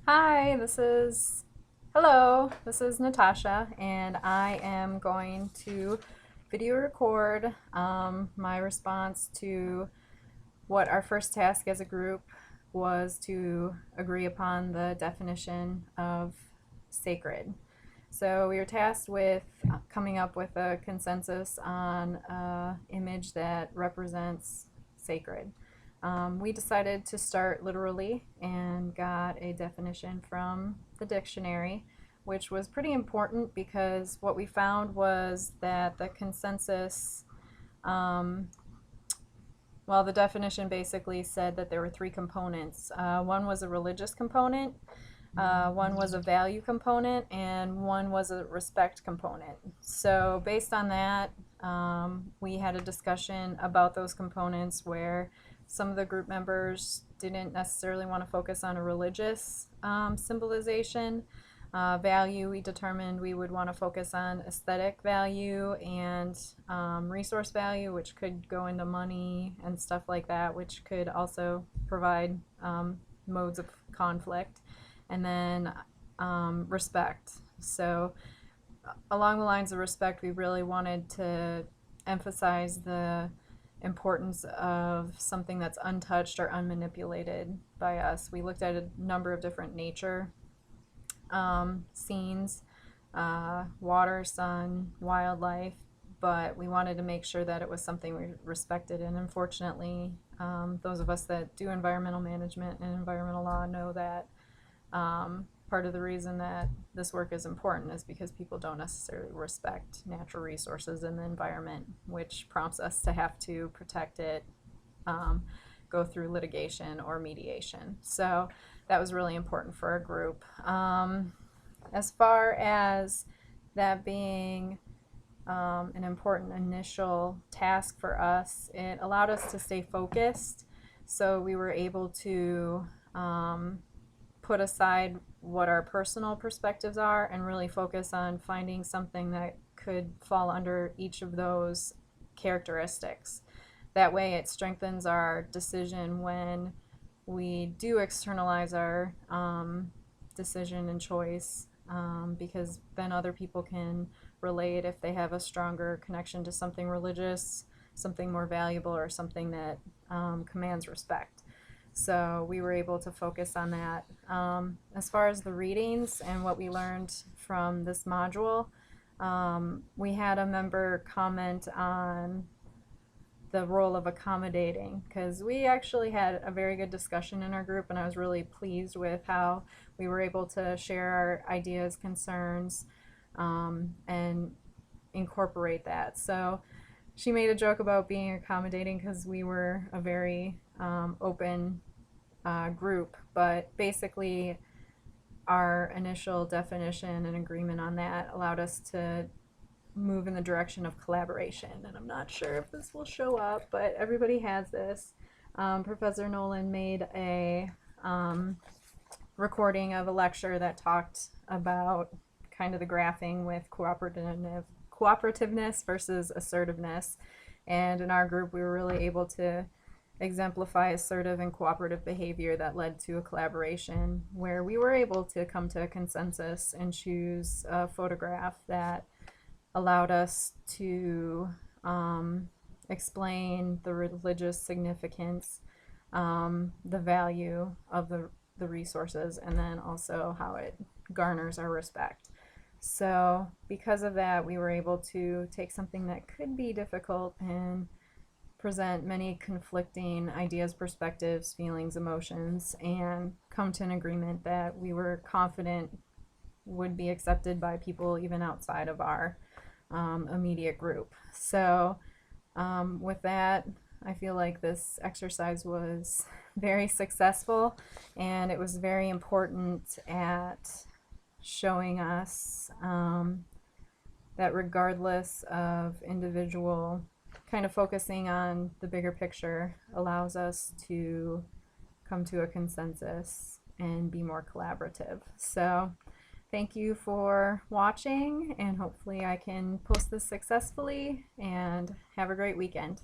This is Natasha, and I am going to video record my response to what our first task as a group was to agree upon the definition of sacred. So we were tasked with coming up with a consensus on an image that represents sacred. We decided to start literally and got a definition from the dictionary, which was pretty important because what we found was that the consensus, um, well, the definition basically said that there were three components. One was a religious component, one was a value component, and one was a respect component. So, based on that, we had a discussion about those components where some of the group members didn't necessarily want to focus on a religious symbolization. Value, we determined we would want to focus on aesthetic value and resource value, which could go into money and stuff like that, which could also provide modes of conflict. And then respect. So, along the lines of respect, we really wanted to emphasize the importance of something that's untouched or unmanipulated by us. We looked at a number of different nature scenes, water, sun, wildlife, but we wanted to make sure that it was something we respected. And unfortunately, those of us that do environmental management and environmental law know that part of the reason that this work is important is because people don't necessarily respect natural resources in the environment, which prompts us to have to protect it, go through litigation or mediation. So that was really important for our group. As far as that being an important initial task for us, it allowed us to stay focused. So we were able to put aside what our personal perspectives are and really focus on finding something that could fall under each of those characteristics. That way, it strengthens our decision when we do externalize our decision and choice, because then other people can relate if they have a stronger connection to something religious, something more valuable, or something that commands respect. So we were able to focus on that. As far as the readings and what we learned from this module, we had a member comment on the role of accommodating, because we actually had a very good discussion in our group, and I was really pleased with how we were able to share our ideas, concerns, and incorporate that. So she made a joke about being accommodating because we were a very open group, but basically our initial definition and agreement on that allowed us to move in the direction of collaboration. And I'm not sure if this will show up, but everybody has this. Professor Nolan made a recording of a lecture that talked about kind of the graphing with cooperativeness versus assertiveness. And in our group, we were really able to exemplify assertive and cooperative behavior that led to a collaboration where we were able to come to a consensus and choose a photograph that allowed us to explain the religious significance, the value of the resources, and then also how it garners our respect. So, because of that, we were able to take something that could be difficult and present many conflicting ideas, perspectives, feelings, emotions, and come to an agreement that we were confident would be accepted by people even outside of our immediate group. So, with that, I feel like this exercise was very successful, and it was very important at showing us that regardless of individual, kind of focusing on the bigger picture allows us to come to a consensus and be more collaborative. So, thank you for watching, and hopefully I can post this successfully, and have a great weekend.